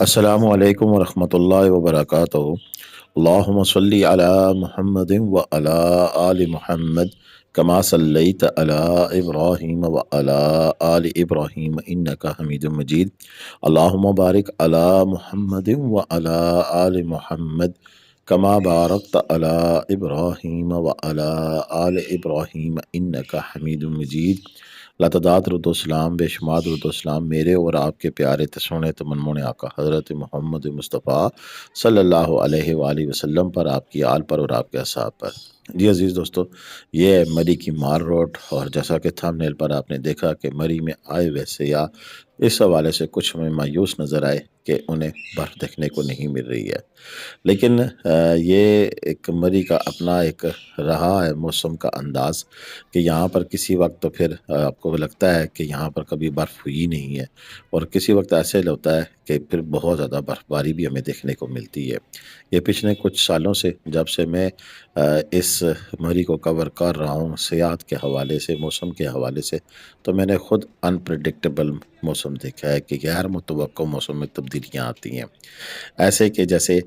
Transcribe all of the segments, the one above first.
السلام علیکم ورحمۃ اللہ وبرکاتہ۔ اللہم صلی علی محمد وعلی آل محمد کما صلیت علی ابراہیم وعلی آل ابراہیم انک حمید مجید۔ اللہم بارک علی محمد وعلی آل محمد کما بارکت علی ابراہیم وعلی آل ابراہیم انک حمید مجید۔ لاتعداد درود و اسلام، بے شمار درود و اسلام میرے اور آپ کے پیارے سونے منمونے آقا حضرت محمد مصطفیٰ صلی اللہ علیہ وآلہ وسلم پر، آپ کی آل پر اور آپ کے اصحاب پر۔ جی عزیز دوستو، یہ ہے مری کی مار روڈ، اور جیسا کہ تھمبنیل پر آپ نے دیکھا کہ مری میں آئے ہوئے سیاح اس حوالے سے کچھ میں مایوس نظر آئے کہ انہیں برف دیکھنے کو نہیں مل رہی ہے، لیکن یہ ایک مری کا اپنا ایک رہا ہے موسم کا انداز کہ یہاں پر کسی وقت تو پھر آپ کو لگتا ہے کہ یہاں پر کبھی برف ہوئی نہیں ہے، اور کسی وقت ایسے ہوتا ہے کہ پھر بہت زیادہ برف باری بھی ہمیں دیکھنے کو ملتی ہے۔ یہ پچھلے کچھ سالوں سے جب سے میں اس مری کو کور کر رہا ہوں سیاحت کے حوالے سے، موسم کے حوالے سے، تو میں نے خود انپریڈکٹیبل موسم دیکھا ہے کہ غیر متوقع موسم میں تبدیلیاں آتی ہیں، ایسے کہ جیسے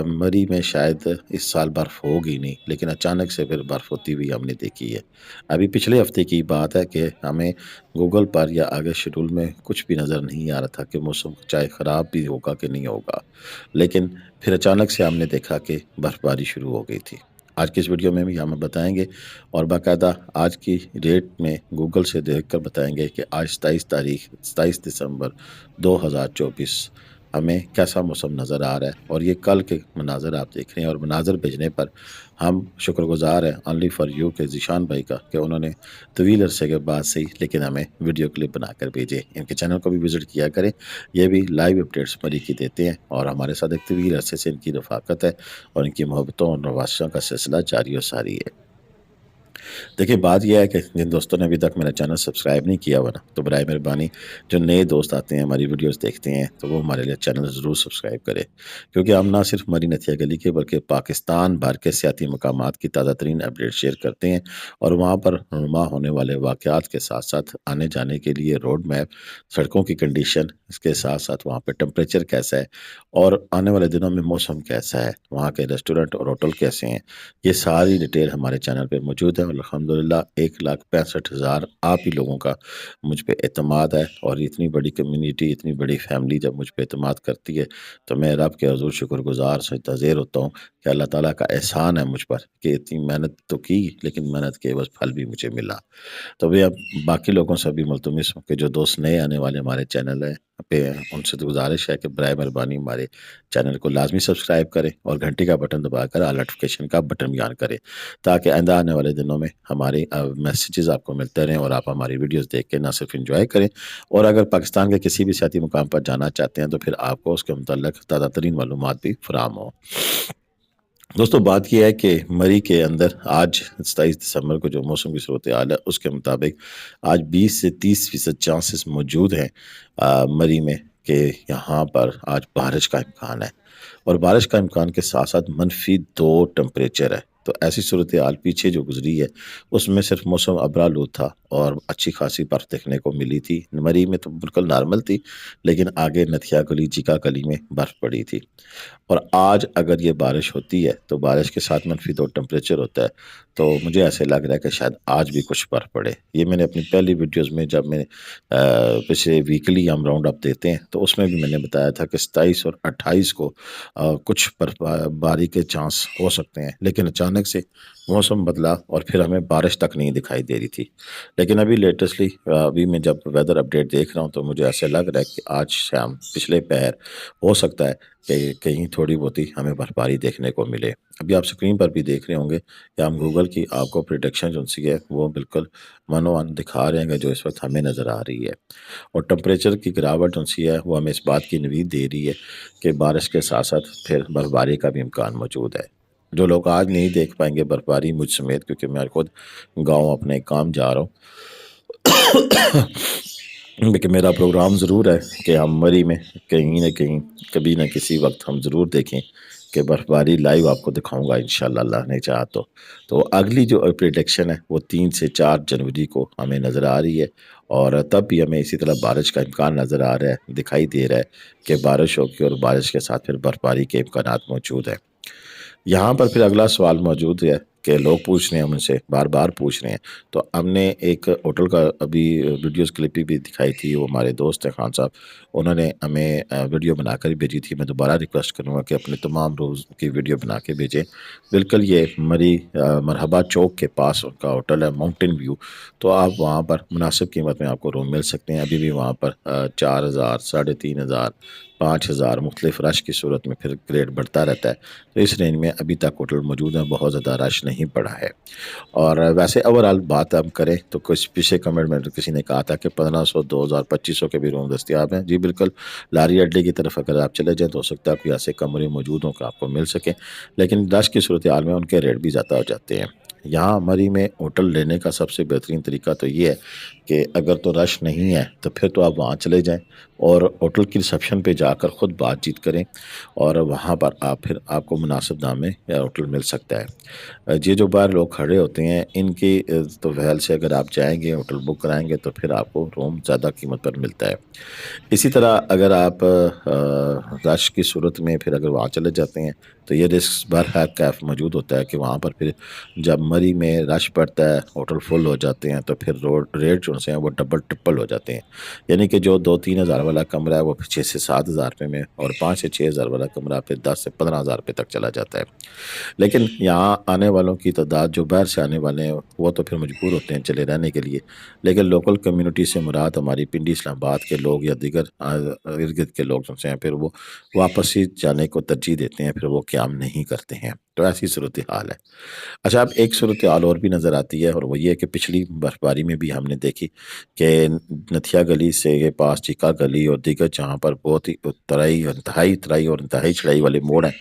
مری میں شاید اس سال برف ہوگی نہیں، لیکن اچانک سے پھر برف ہوتی ہوئی ہم نے دیکھی ہے۔ ابھی پچھلے ہفتے کی بات ہے کہ ہمیں گوگل پر یا آگے شیڈول میں کچھ بھی نظر نہیں آ رہا تھا کہ موسم چاہے خراب بھی ہوگا کہ نہیں ہوگا، لیکن پھر اچانک سے ہم نے دیکھا کہ برف باری شروع ہو گئی تھی۔ آج کی اس ویڈیو میں بھی ہمیں بتائیں گے، اور باقاعدہ آج کی ڈیٹ میں گوگل سے دیکھ کر بتائیں گے کہ آج 27 دسمبر 2024 ہمیں کیسا موسم نظر آ رہا ہے، اور یہ کل کے مناظر آپ دیکھ رہے ہیں، اور مناظر بھیجنے پر ہم شکر گزار ہیں اونلی فار یو کے ذیشان بھائی کا کہ انہوں نے طویل عرصے کے بعد سے لیکن ہمیں ویڈیو کلپ بنا کر بھیجے۔ ان کے چینل کو بھی وزٹ کیا کریں، یہ بھی لائیو اپڈیٹس مری کی دیتے ہیں، اور ہمارے ساتھ ایک طویل عرصے سے ان کی رفاقت ہے، اور ان کی محبتوں اور نوازشوں کا سلسلہ جاری و ساری ہے۔ دیکھیں، بات یہ ہے کہ جن دوستوں نے ابھی تک میرا چینل سبسکرائب نہیں کیا ہوا نا، تو برائے مہربانی جو نئے دوست آتے ہیں ہماری ویڈیوز دیکھتے ہیں تو وہ ہمارے لیے چینل ضرور سبسکرائب کرے، کیونکہ ہم نہ صرف مری نتھیا گلی کے بلکہ پاکستان بھر کے سیاحتی مقامات کی تازہ ترین اپڈیٹ شیئر کرتے ہیں، اور وہاں پر رونما ہونے والے واقعات کے ساتھ ساتھ آنے جانے کے لیے روڈ میپ، سڑکوں کی کنڈیشن، اس کے ساتھ ساتھ وہاں پہ ٹمپریچر کیسا ہے، اور آنے والے دنوں میں موسم کیسا ہے، وہاں کے ریسٹورنٹ اور ہوٹل کیسے ہیں، یہ ساری ڈیٹیل ہمارے چینل پہ موجود ہے۔ اور الحمدللہ 1,65,000 آپ ہی لوگوں کا مجھ پہ اعتماد ہے، اور اتنی بڑی کمیونٹی، اتنی بڑی فیملی جب مجھ پہ اعتماد کرتی ہے تو میں رب کے حضور شکر گزار سجدہ زیر ہوتا ہوں کہ اللہ تعالیٰ کا احسان ہے مجھ پر کہ اتنی محنت تو کی، لیکن محنت کے بس پھل بھی مجھے ملا۔ تو بھی اب باقی لوگوں سے بھی ملتمس ہوں کہ جو دوست نئے آنے والے ہمارے چینل پہ ہیں، ان سے تو گزارش ہے کہ برائے مہربانی ہمارے چینل کو لازمی سبسکرائب کریں، اور گھنٹی کا بٹن دبا کر آل نوٹیفیکیشن کا بٹن بھی آن کریں، تاکہ آئندہ آنے والے دنوں میں ہماری میسیجز آپ کو ملتے رہیں، اور آپ ہماری ویڈیوز دیکھ کے نہ صرف انجوائے کریں، اور اگر پاکستان کے کسی بھی سیاحتی مقام پر جانا چاہتے ہیں تو پھر آپ کو اس کے متعلق تازہ ترین معلومات بھی فراہم ہوں۔ دوستو، بات یہ ہے کہ مری کے اندر آج 27 دسمبر کو جو موسم کی صورتحال ہے اس کے مطابق آج 20 سے 30% چانسز موجود ہیں مری میں کہ یہاں پر آج بارش کا امکان ہے، اور بارش کا امکان کے ساتھ ساتھ -2 ٹمپریچر ہے۔ تو ایسی صورتحال پیچھے جو گزری ہے اس میں صرف موسم ابرآلود تھا، اور اچھی خاصی برف دیکھنے کو ملی تھی۔ مری میں تو بالکل نارمل تھی، لیکن آگے نتھیا گلی، چیکا گلی میں برف پڑی تھی، اور آج اگر یہ بارش ہوتی ہے تو بارش کے ساتھ -2 ٹمپریچر ہوتا ہے، تو مجھے ایسے لگ رہا ہے کہ شاید آج بھی کچھ برف پڑے۔ یہ میں نے اپنی پہلی ویڈیوز میں جب میں پچھلے ویکلی ہم راؤنڈ اپ دیتے ہیں تو اس میں بھی میں نے بتایا تھا کہ 27 اور 28 کو کچھ برف باری کے چانس ہو سکتے ہیں، لیکن اچانک سے موسم بدلا اور پھر ہمیں بارش تک نہیں دکھائی دے رہی تھی۔ لیکن ابھی لیٹسٹلی ابھی میں جب ویدر اپڈیٹ دیکھ رہا ہوں تو مجھے ایسے لگ رہا ہے کہ آج شام پچھلے پہر ہو سکتا ہے کہ کہیں تھوڑی بہت ہمیں برف باری دیکھنے کو ملے۔ ابھی آپ سکرین پر بھی دیکھ رہے ہوں گے کہ ہم گوگل کی آپ کو پریڈکشن جو سی ہے وہ بالکل 1:1 دکھا رہے ہیں جو اس وقت ہمیں نظر آ رہی ہے، اور ٹمپریچر کی گراوٹ جو سی ہے وہ ہمیں اس بات کی نوید دے رہی ہے کہ بارش کے ساتھ ساتھ پھر برف باری کا بھی امکان موجود ہے۔ جو لوگ آج نہیں دیکھ پائیں گے برف باری، مجھ سمیت، کیونکہ میں خود گاؤں اپنے کام جا رہا ہوں، لیکن میرا پروگرام ضرور ہے کہ ہم مری میں کہیں نہ کہیں کبھی نہ کسی وقت ہم ضرور دیکھیں کہ برف باری لائیو آپ کو دکھاؤں گا انشاءاللہ اللہ نے چاہا تو اگلی جو پریڈکشن ہے وہ 3 سے 4 جنوری کو ہمیں نظر آ رہی ہے، اور تب بھی ہمیں اسی طرح بارش کا امکان نظر آ رہا ہے، دکھائی دے رہا ہے کہ بارش ہوگی، اور بارش کے ساتھ پھر برف باری کے امکانات موجود ہیں۔ یہاں پر پھر اگلا سوال موجود ہے کہ لوگ پوچھ رہے ہیں، ہم ان سے بار بار پوچھ رہے ہیں، تو ہم نے ایک ہوٹل کا ابھی ویڈیوز کلپ بھی دکھائی تھی، وہ ہمارے دوست ہیں خان صاحب، انہوں نے ہمیں ویڈیو بنا کر بھیجی تھی۔ میں دوبارہ ریکویسٹ کروں گا کہ اپنے تمام روز کی ویڈیو بنا کے بھیجیں۔ بالکل یہ مری مرحبا چوک کے پاس ان کا ہوٹل ہے، ماؤنٹین ویو، تو آپ وہاں پر مناسب قیمت میں آپ کو روم مل سکتے ہیں۔ ابھی بھی وہاں پر 4,000 3,500 5,000 مختلف رش کی صورت میں پھر گریڈ بڑھتا رہتا ہے، تو اس رینج میں ابھی تک ہوٹل موجود ہیں، بہت زیادہ رش نہیں پڑا ہے۔ اور ویسے اوورآل بات ہم کریں تو کچھ پیچھے کمنٹ میں کسی نے کہا تھا کہ 1,500 2,000 2,500 کے بھی روم دستیاب ہیں۔ جی بالکل، لاری اڈے کی طرف اگر آپ چلے جائیں تو ہو سکتا ہے کوئی ایسے کمرے موجود ہوں کہ آپ کو مل سکیں، لیکن رش کی صورتحال میں ان کے ریٹ بھی زیادہ ہو جاتے ہیں۔ یہاں مری میں ہوٹل لینے کا سب سے بہترین طریقہ تو یہ ہے کہ اگر تو رش نہیں ہے تو پھر تو آپ وہاں چلے جائیں اور ہوٹل کی ریسیپشن پہ جا کر خود بات چیت کریں، اور وہاں پر پھر آپ کو مناسب دام میں ہوٹل مل سکتا ہے۔ یہ جو باہر لوگ کھڑے ہوتے ہیں ان کی تو وہل سے اگر آپ جائیں گے ہوٹل بک کرائیں گے تو پھر آپ کو روم زیادہ قیمت پر ملتا ہے۔ اسی طرح اگر آپ رش کی صورت میں پھر اگر وہاں چلے جاتے ہیں تو یہ رسک بر کیف موجود ہوتا ہے کہ وہاں پر پھر جب مری میں رش پڑتا ہے، ہوٹل فل ہو جاتے ہیں، تو پھر ریٹ جو ہیں وہ ڈبل ٹرپل ہو جاتے ہیں، یعنی کہ جو 2-3 ہزار والا کمرہ ہے وہ 6 سے 7 ہزار روپے میں، اور 5 سے 6 ہزار والا کمرہ پھر 10 سے 15 ہزار روپے تک چلا جاتا ہے۔ لیکن یہاں آنے والوں کی تعداد جو باہر سے آنے والے ہیں وہ تو پھر مجبور ہوتے ہیں چلے رہنے کے لیے، لیکن لوکل کمیونٹی سے مراد ہماری پنڈی اسلام آباد کے لوگ یا دیگر ارد گرد کے لوگ جو ہیں پھر وہ واپس ہی جانے کو ترجیح دیتے ہیں، پھر وہ قیام نہیں کرتے ہیں، تو ایسی صورتحال ہے۔ اچھا، اب ایک صورتحال اور بھی نظر آتی ہے، اور وہ یہ ہے کہ پچھلی برف باری میں بھی ہم نے دیکھی کہ نتھیا گلی سے یہ پاس چیکا گلی اور دیگر جہاں پر بہت ہی انتہائی ترائی اور انتہائی چڑھائی والے موڑ ہیں،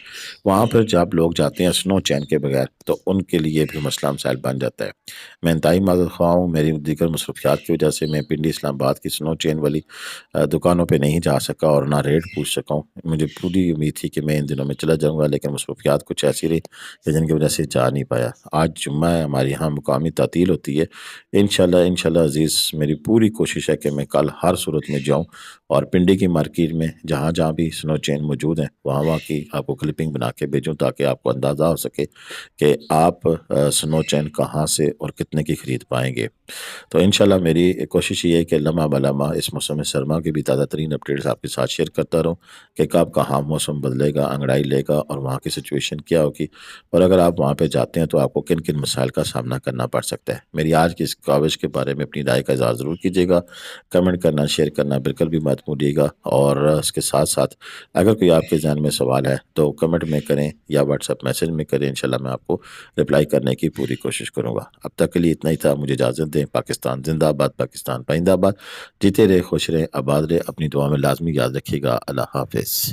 وہاں پر جب لوگ جاتے ہیں سنو چین کے بغیر تو ان کے لیے بھی مسئلہ مسائل بن جاتا ہے۔ میں انتہائی معذرت خواہ ہوں، میری دیگر مصروفیات کی وجہ سے میں پنڈی اسلام آباد کی سنو چین والی دکانوں پہ نہیں جا سکا اور نہ ریٹ پوچھ سکا ہوں۔ مجھے پوری امید تھی کہ میں ان دنوں میں چلا جاؤں گا، لیکن مصروفیات کچھ ایسی رہی کہ جن کی وجہ سے جا نہیں پایا۔ آج جمعہ ہے، ہمارے یہاں مقامی تعطیل ہوتی ہے۔ انشاءاللہ عزیز، میری پوری کوشش ہے کہ میں کل ہر صورت میں جاؤں اور پنڈی کی مارکیٹ میں جہاں جہاں بھی سنو چین موجود ہیں وہاں کی آپ کو کلپنگ بنا کے بھیجوں، تاکہ آپ کو اندازہ ہو سکے کہ آپ سنو چین کہاں سے اور کتنے کی خرید پائیں گے۔ تو انشاءاللہ میری کوشش یہ ہے کہ لمحہ بلمحہ اس موسم سرما کی بھی تازہ ترین اپڈیٹس آپ کے ساتھ شیئر کرتا رہوں کہ کب کہاں موسم بدلے گا، انگڑائی لے گا، اور وہاں کی سچویشن کیا ہوگی، اور اگر آپ وہاں پہ جاتے ہیں تو آپ کو کن کن مسائل کا سامنا کرنا پڑ سکتا ہے۔ میری آج کی اس کاوش کے بارے میں اپنی رائے کا اظہار ضرور کیجیے گا، کمنٹ کرنا، شیئر کرنا بالکل بھی مت بھولیے گا، اور اس کے ساتھ ساتھ اگر کوئی آپ کے ذہن میں سوال ہے تو کمنٹ میں کریں یا واٹس ایپ میسج میں کریں، انشاءاللہ میں آپ کو رپلائی کرنے کی پوری کوشش کروں گا۔ اب تک کے لیے اتنا ہی تھا، مجھے اجازت دیں۔ پاکستان زندہ باد، پاکستان پائندہ باد، جیتے رہے، خوش رہے، آباد رہے، اپنی دعا میں لازمی یاد رکھیے گا۔ اللہ حافظ۔